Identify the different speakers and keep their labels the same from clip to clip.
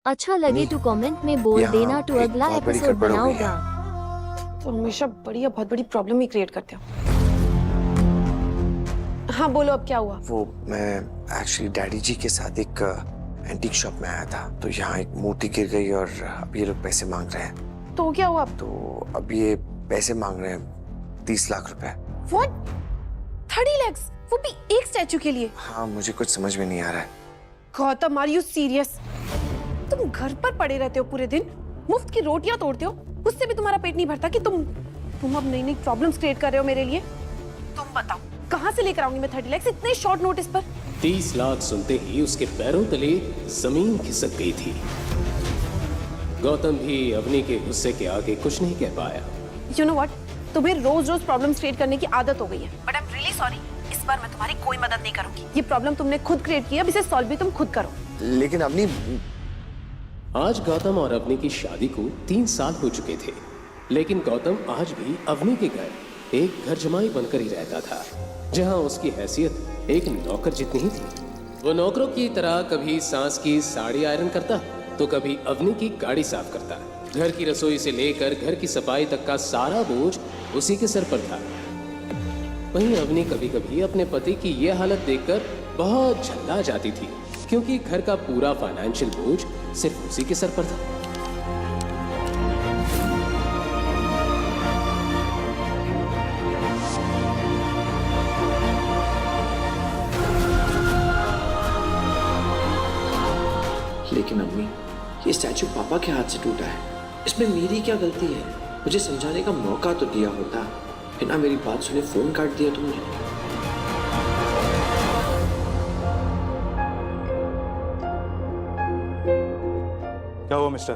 Speaker 1: अच्छा लगे तो कमेंट में बोल
Speaker 2: यहाँ
Speaker 1: देना तो
Speaker 2: एक
Speaker 1: अगला
Speaker 2: बहुत बड़ी
Speaker 1: एपिसोड
Speaker 2: गड़बड़ हो गई है।
Speaker 1: बनाऊंगा।
Speaker 3: तो हमेशा बहुत बड़ी प्रॉब्लम ही क्रिएट करते हो। हाँ बोलो, अब क्या हुआ?
Speaker 2: वो मैं एक्चुअली डैडी जी के साथ एक एंटीक शॉप में आया था, तो यहाँ एक मूर्ति गिर गई और अब ये लोग पैसे मांग रहे हैं।
Speaker 3: तो क्या हुआ?
Speaker 2: तो अब ये पैसे मांग रहे हैं 30 लाख रुपए।
Speaker 3: What? 30 lakhs? वो भी एक स्टैचू के लिए?
Speaker 2: हाँ, मुझे कुछ समझ में नहीं आ रहा है।
Speaker 3: Gautam, are you serious? तुम घर पर पड़े रहते हो पूरे दिन, मुफ्त की रोटियां तोड़ते हो, उससे भी तुम्हारा पेट नहीं भरता कि तुम अब नई नई प्रॉब्लम्स क्रिएट कर रहे हो मेरे लिए। तुम बताओ कहाँ से लेकर आऊंगी मैं 30 lakhs इतने शॉर्ट नोटिस पर?
Speaker 4: 30 लाख सुनते ही उसके पैरों तले जमीन खिसक गई थी। गौतम भी अवनी के गुस्से के आगे कुछ नहीं कह पाया।
Speaker 3: You know what? तुम्हें रोज रोज प्रॉब्लम्स क्रिएट करने की आदत हो गई है। But I am really sorry, इस बार मैं तुम्हारी कोई मदद नहीं करूंगी। ये प्रॉब्लम तुमने खुद क्रिएट की, अब इसे सॉल्व भी तुम खुद करो।
Speaker 2: लेकिन अपनी
Speaker 4: आज गौतम और अवनी की शादी को 3 साल हो चुके थे, लेकिन गौतम आज भी अवनी के घर एक घर जमाई बनकर ही रहता था, जहां उसकी हैसियत एक नौकर जितनी ही थी। वो नौकरों की तरह कभी सांस की साड़ी आयरन करता तो कभी अवनी की गाड़ी साफ करता। घर की रसोई से लेकर घर की सफाई तक का सारा बोझ उसी के सर पर था। वहीं अवनी कभी कभी अपने पति की ये हालत देखकर बहुत झल्ला जाती थी, क्योंकि घर का पूरा फाइनेंशियल बोझ सिर्फ उसी के सर पर था।
Speaker 5: लेकिन अम्मी, ये स्टैचू पापा के हाथ से टूटा है, इसमें मेरी क्या गलती है? मुझे समझाने का मौका तो दिया होता, बिना मेरी बात सुने फोन काट दिया तुमने।
Speaker 6: क्या हुआ मिस्टर?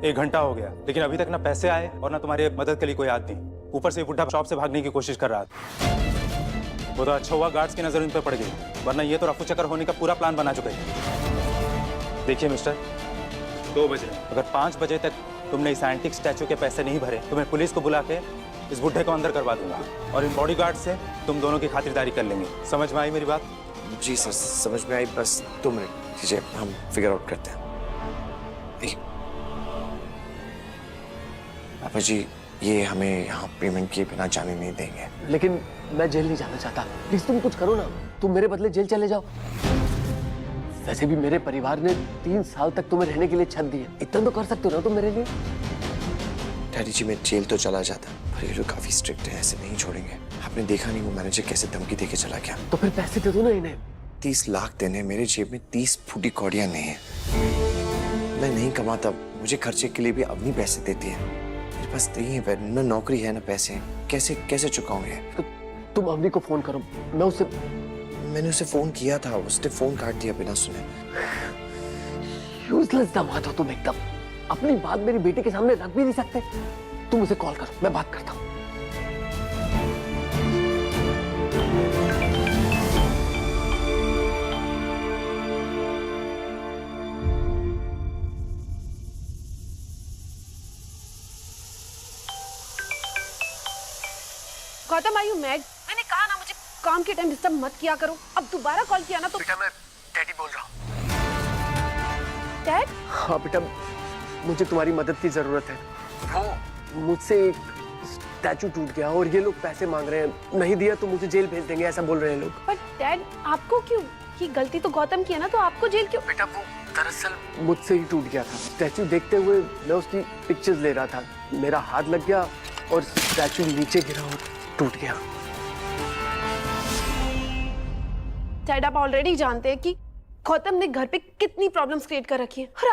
Speaker 6: 1 घंटा हो गया, लेकिन अभी तक ना पैसे आए और ना तुम्हारी मदद के लिए कोई आदमी। ऊपर से बुढ़ा शॉप से भागने की कोशिश कर रहा था। वो तो अच्छा हुआ गार्ड्स की नजर इन पर पड़ गई, वरना ये तो रफू चक्कर होने का पूरा प्लान बना चुके थे। देखिए मिस्टर, 2 बजे अगर 5 बजे तक तुमने इस एंटीक स्टैचू के पैसे नहीं भरे तो मैं पुलिस को बुला के इस बुढ़े को अंदर करवा दूंगा, और इन बॉडीगार्ड से तुम दोनों की खातिरदारी कर लेंगे। समझ में आई मेरी बात?
Speaker 2: जी सर, समझ में आई, बस 2 मिनट दीजिए, हम फिगर आउट करते हैं। पापा जी, ये हमें यहाँ पेमेंट किए बिना जाने नहीं देंगे।
Speaker 7: लेकिन मैं जेल नहीं जाना चाहता, प्लीज तुम कुछ करो ना, तुम मेरे बदले जेल चले जाओ। वैसे भी मेरे परिवार ने 3 साल तक तुम्हें रहने के लिए छत दी है, इतना तो कर सकते हो ना तुम मेरे लिए।
Speaker 2: डैडी जी, मैं जेल तो चला जाता, पर ये लोग काफी स्ट्रिक्ट है, ऐसे नहीं छोड़ेंगे। आपने देखा नहीं वो मैनेजर कैसे धमकी देके चला गया।
Speaker 7: तो फिर पैसे दे दो ना इन्हें।
Speaker 2: 30 लाख देने, मेरे जेब में 30 फूटी कौड़ियां नहीं है। मैं नहीं कमाता, मुझे खर्चे के लिए भी अपनी पैसे देती है। मेरे पास नहीं है, ना नौकरी है ना पैसे, कैसे चुकाऊंगे?
Speaker 7: तो तुम अवनी को फोन करो,
Speaker 2: मैंने उसे फोन किया था, उसने फोन काट दिया बिना सुने।
Speaker 7: यूजलेस दामाद हो तुम एकदम, अपनी बात मेरी बेटी के सामने रख भी नहीं सकते। तुम उसे कॉल करो, मैं बात करता हूँ।
Speaker 3: Gautam, are you mad? मैंने कहा ना मुझे काम के टाइम डिस्टर्ब मत किया करो। अब दोबारा कॉल किया ना तो
Speaker 2: बेटा, मैं डैडी बोल रहा हूँ।
Speaker 3: डैड?
Speaker 7: हाँ बेटा, मुझे तुम्हारी मदद की जरूरत है। वो मुझसे एक स्टैचू टूट गया और ये लोग पैसे मांग रहे हैं, नहीं दिया तो मुझे जेल भेज देंगे, ऐसा बोल रहे हैं लोग।
Speaker 3: पर डैड, आपको क्यों? ये गलती तो गौतम की है ना, तो आपको जेल क्यों?
Speaker 2: बेटा, वो दरअसल
Speaker 7: मुझसे ही टूट गया था। स्टैचू देखते हुए मैं उसकी पिक्चर्स ले रहा था, मेरा हाथ लग गया और स्टैचू नीचे गिरा और टूट गया।
Speaker 3: डैड, आप ऑलरेडी जानते हैं कि गौतम ने घर पे कितनी प्रॉब्लम्स क्रिएट कर रखी है, और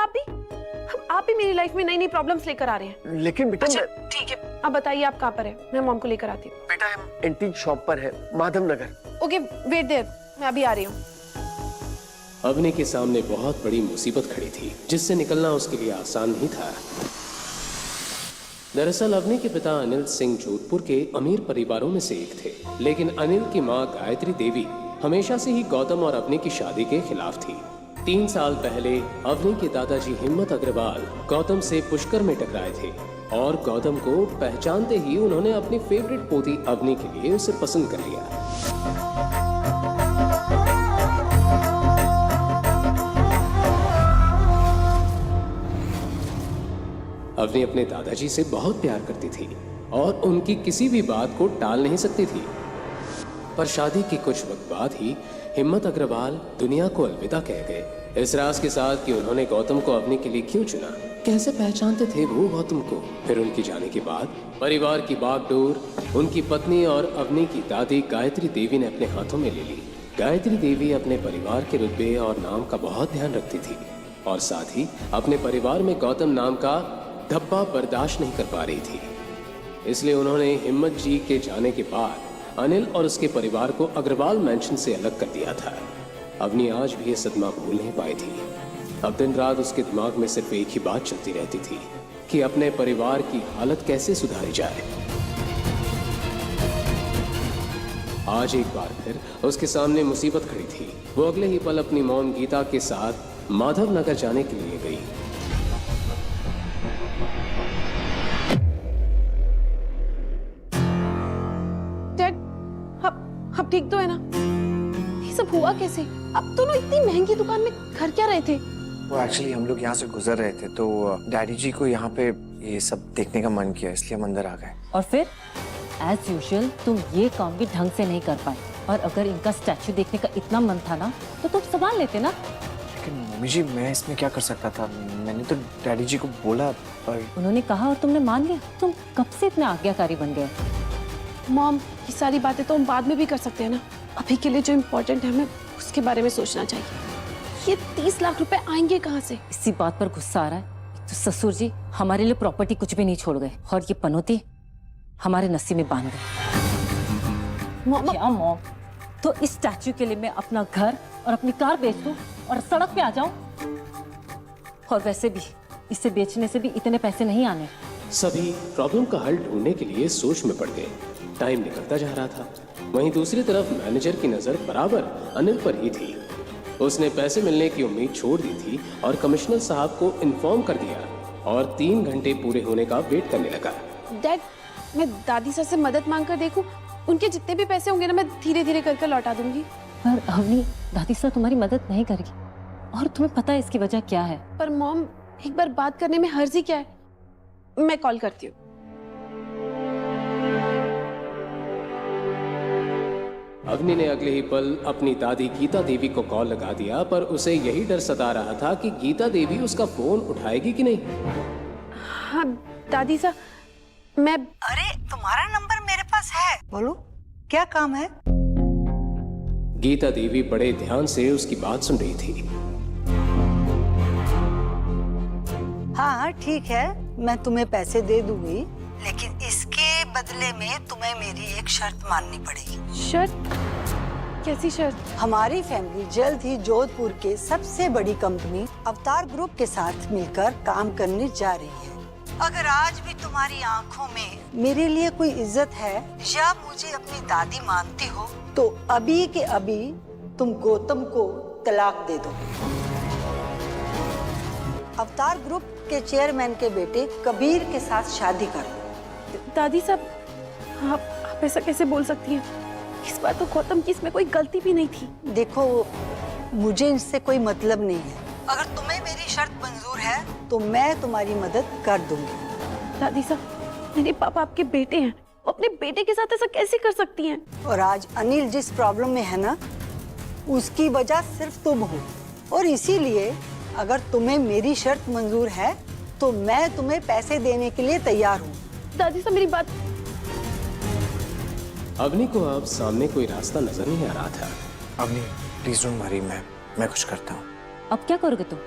Speaker 3: आप भी मेरी लाइफ में नई नई प्रॉब्लम्स लेकर आ रहे हैं।
Speaker 7: लेकिन बेटा
Speaker 3: अच्छा, ठीक है, अब बताइए आप कहाँ पर है, मैं मॉम को लेकर आती हूँ।
Speaker 2: बेटा, हम
Speaker 7: एंटीक शॉप पर है, Madhav Nagar.
Speaker 3: Okay, wait there, मैं अभी आ रही हूँ।
Speaker 4: अवनी के सामने बहुत बड़ी मुसीबत खड़ी थी, जिससे निकलना उसके लिए आसान नहीं था। दरअसल अवनी के पिता अनिल सिंह जोधपुर के अमीर परिवारों में से एक थे, लेकिन अनिल की मां गायत्री देवी हमेशा से ही गौतम और अवनी की शादी के खिलाफ थी। 3 साल पहले अवनी के दादाजी हिम्मत अग्रवाल गौतम से पुष्कर में टकराए थे, और गौतम को पहचानते ही उन्होंने अपनी फेवरेट पोती अवनी के लिए उसे पसंद कर लिया। अवनी अपने दादाजी से बहुत प्यार करती थी और उनकी किसी भी बात को टाल नहीं सकती थी। पर शादी के कुछ वक्त बाद ही हिम्मत अग्रवाल दुनिया को अलविदा कह गए, इस राज के साथ कि उन्होंने गौतम को अवनी के लिए क्यों चुना। कैसे पहचानते थे वो गौतम को? फिर उनकी जाने के बाद परिवार की बागडोर उनकी पत्नी और अवनी की दादी गायत्री देवी ने अपने हाथों में ले ली। गायत्री देवी अपने परिवार के रुतबे और नाम का बहुत ध्यान रखती थी और साथ ही अपने परिवार में गौतम नाम का धब्बा बर्दाश्त नहीं कर पा रही थी। इसलिए उन्होंने हिम्मत जी के जाने के बाद अनिल और उसके परिवार को अग्रवाल मैंशन से अलग कर दिया था। अवनी आज भी ये सदमा भूल नहीं पाई थी। अब दिन रात उसके दिमाग में सिर्फ एक ही बात चलती रहती थी कि अपने परिवार की हालत कैसे सुधारी जाए। आज एक बार फिर उसके सामने मुसीबत खड़ी थी। वो अगले ही पल अपनी मॉम गीता के साथ माधव नगर जाने के लिए गई।
Speaker 3: डैड, अब ठीक तो है ना? ये सब हुआ कैसे? अब दोनों इतनी महंगी दुकान में कर क्या रहे थे?
Speaker 2: वो एक्चुअली हम लोग यहाँ से गुजर रहे थे तो डैडी जी को यहाँ पे ये सब देखने का मन किया, इसलिए हम अंदर आ गए।
Speaker 8: और फिर एज यूजुअल तुम ये काम भी ढंग से नहीं कर पाए, और अगर इनका स्टैचू देखने का इतना मन था ना तो तुम संभाल लेते ना।
Speaker 2: लेकिन मम्मी जी मैं इसमें क्या कर सकता था? मैंने तो डैडी जी को बोला पर
Speaker 8: उन्होंने कहा और तुमने मान लिया। तुम कब से इतने आज्ञाकारी बन गए?
Speaker 3: मॉम, ये सारी बातें तो हम बाद में भी कर सकते हैं ना। अभी के लिए जो इम्पोर्टेंट है हमें उसके बारे में सोचना चाहिए। ये 30 लाख रुपए आएंगे कहाँ से?
Speaker 8: इसी बात पर गुस्सा आ रहा है। तो ससुर जी हमारे लिए प्रॉपर्टी कुछ भी नहीं छोड़ गए और ये पनौती हमारे नसीब में बांध गए।
Speaker 3: मॉम,
Speaker 8: क्या मॉम? तो इस स्टैचू के लिए मैं अपना घर और अपनी कार बेच दूं और सड़क पे आ जाऊं? और वैसे भी इसे बेचने से भी इतने पैसे नहीं आने।
Speaker 4: सभी प्रॉब्लम का हल ढूंढने के लिए सोच में पड़ गए। टाइम निकलता जा रहा था। वहीं दूसरी तरफ मैनेजर की नजर बराबर अनिल पर ही थी। उसने पैसे मिलने की उम्मीद छोड़ दी थी और कमिश्नर साहब को इन्फॉर्म कर दिया और 3 घंटे पूरे होने का वेट करने लगा।
Speaker 3: डैड, मैं दादी सर से मदद मांग कर देखूं? उनके जितने भी पैसे होंगे ना मैं धीरे धीरे कर लौटा दूंगी।
Speaker 8: पर अवनी, दादी सर तुम्हारी मदद नहीं करेगी और तुम्हें पता है इसकी वजह क्या है।
Speaker 3: पर मॉम, एक बार बात करने में हर्ज ही क्या है? मैं कॉल करती हूँ।
Speaker 4: अवनी ने अगले ही पल अपनी दादी गीता देवी को कॉल लगा दिया, पर उसे यही डर सता रहा था कि गीता देवी उसका फोन उठाएगी कि नहीं।
Speaker 3: हाँ दादी सा, मैं
Speaker 9: अरे तुम्हारा नंबर मेरे पास है, बोलो क्या काम है?
Speaker 4: गीता देवी बड़े ध्यान से उसकी बात सुन रही थी।
Speaker 9: हाँ ठीक है, मैं तुम्हें पैसे दे दूंगी, लेकिन इसके बदले में तुम्हें मेरी एक शर्त माननी पड़ेगी।
Speaker 3: शर्त? कैसी शर्त?
Speaker 9: हमारी फैमिली जल्द ही जोधपुर के सबसे बड़ी कंपनी अवतार ग्रुप के साथ मिलकर काम करने जा रही है। अगर आज भी तुम्हारी आंखों में मेरे लिए कोई इज्जत है या मुझे अपनी दादी मानती हो, तो अभी के अभी तुम गौतम को तलाक दे दो। अवतार ग्रुप के चेयरमैन के बेटे कबीर के साथ शादी कर दो।
Speaker 3: दादी साहब, आप ऐसा कैसे बोल सकती हैं? इस बार तो गौतम की इसमें कोई गलती भी नहीं थी।
Speaker 9: देखो, मुझे इससे कोई मतलब नहीं है। अगर तुम्हें मेरी शर्त मंजूर है तो मैं तुम्हारी मदद कर दूंगी।
Speaker 3: दादी साहब, मेरे पापा आपके बेटे हैं, वो अपने बेटे के साथ ऐसा कैसे कर सकती हैं?
Speaker 9: और आज अनिल जिस प्रॉब्लम में है ना, उसकी वजह सिर्फ तुम हो, और इसीलिए अगर तुम्हें मेरी शर्त मंजूर है तो मैं तुम्हें पैसे देने के लिए तैयार हूँ।
Speaker 3: दादी साहब, मेरी बात।
Speaker 4: अवनी को अब सामने कोई रास्ता नजर नहीं आ रहा था।
Speaker 2: अवनी प्लीज डोंट वरी, मैं कुछ करता हूँ।
Speaker 8: अब क्या करोगे तुम?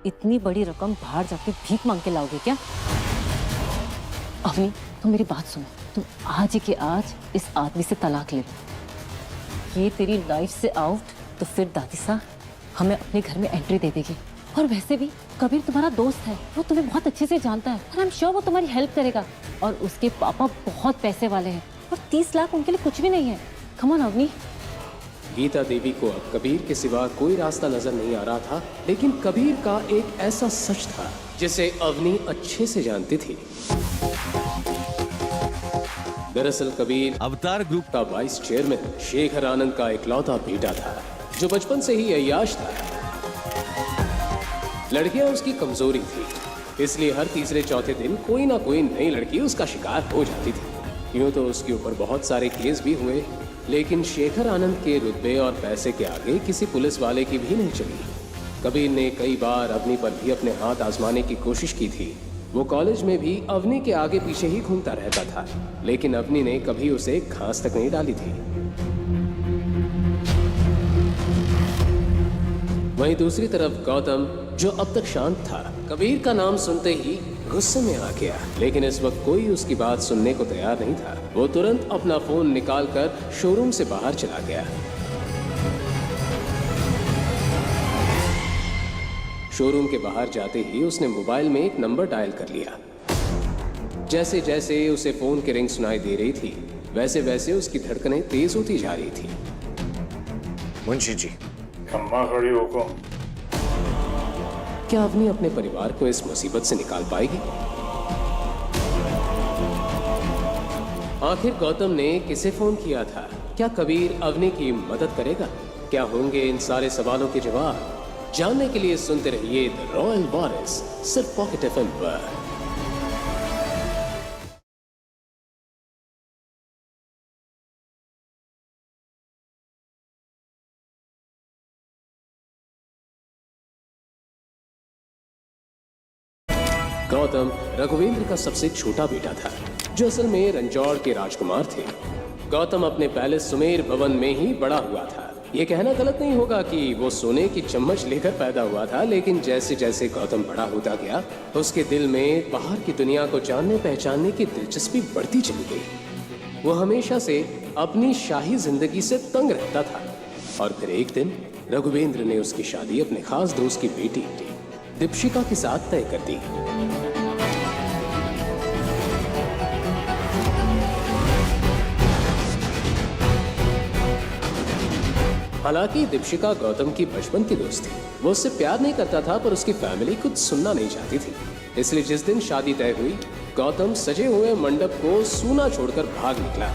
Speaker 8: इतनी बड़ी रकम बाहर जाके भीख मांग के लाओगे क्या? अवनी, तुम मेरी बात सुनो। तुम आज ही के आज इस आदमी से तलाक ले लो। ये तेरी लाइफ से आउट, तो फिर दादी साहब हमें अपने घर में एंट्री दे देगी। और वैसे भी कबीर तुम्हारा दोस्त है, वो तुम्हें बहुत अच्छे से जानता है और आई एम श्योर वो तुम्हारी हेल्प करेगा। और उसके पापा बहुत पैसे वाले हैं और 30 लाख उनके लिए कुछ भी नहीं है। Come on Avni.
Speaker 4: गीता देवी को अब कबीर के सिवा कोई रास्ता नजर नहीं आ रहा था, लेकिन कबीर का एक ऐसा सच था जिसे अवनी अच्छे से जानती थी। दरअसल कबीर
Speaker 10: अवतार ग्रुप
Speaker 4: का वाइस चेयरमैन शेखर आनंद का इकलौता बेटा था, जो बचपन से ही अय्याश था। लड़कियां उसकी कमजोरी थी, इसलिए हर तीसरे चौथे दिन कोई ना कोई नई लड़की उसका शिकार हो जाती थी। यूं तो उसके ऊपर बहुत सारे केस भी हुए, लेकिन शेखर आनंद के रुतबे और पैसे के आगे किसी पुलिस वाले की भी नहीं चली। कबीर ने कई बार अवनी पर भी अपने हाथ आजमाने की कोशिश की थी। वो कॉलेज में भी अवनी के आगे पीछे ही घूमता रहता था, लेकिन अवनी ने कभी उसे घास तक नहीं डाली थी। वहीं दूसरी तरफ गौतम, जो अब तक शांत था, कबीर का नाम सुनते ही गुस्से में आ गया। लेकिन इस वक्त कोई उसकी बात सुनने को तैयार नहीं था। वो तुरंत अपना फोन निकालकर शोरूम से बाहर चला गया। शोरूम के बाहर जाते ही उसने मोबाइल में एक नंबर डायल कर लिया। जैसे जैसे उसे फोन की रिंग सुनाई दे रही थी, वैसे वैसे उसकी धड़कनें तेज होती जा रही थी।
Speaker 2: मुंशी जी,
Speaker 10: अम्मा खड़ी होको।
Speaker 4: क्या अवनी अपने परिवार को इस मुसीबत से निकाल पाएगी? आखिर गौतम ने किसे फोन किया था? क्या कबीर अवनी की मदद करेगा? क्या होंगे इन सारे सवालों के जवाब? जानने के लिए सुनते रहिए द रॉयल वॉरिस, सिर्फ पॉकेट एफएम पर। गौतम रघुवेंद्र का सबसे छोटा बेटा था, जो असल में रंजौड़ के राजकुमार थे। गौतम अपने पैलेस सुमेर भवन में ही बड़ा हुआ था। ये कहना गलत नहीं होगा कि वो सोने की चम्मच लेकर पैदा हुआ था, लेकिन जैसे जैसे गौतम बड़ा होता गया, उसके दिल में बाहर की दुनिया को जानने पहचानने की दिलचस्पी बढ़ती चली गई। वो हमेशा से अपनी शाही जिंदगी से तंग रहता था। और फिर एक दिन रघुवेंद्र ने उसकी शादी अपने खास दोस्त की बेटी दीपशिका के साथ तय कर दी। हालांकि दीपशिका गौतम की बचपन की दोस्त थी। वो उससे प्यार नहीं करता था, पर उसकी फैमिली कुछ सुनना नहीं चाहती थी। इसलिए जिस दिन शादी तय हुई, गौतम सजे हुए मंडप को सूना छोड़कर भाग निकला।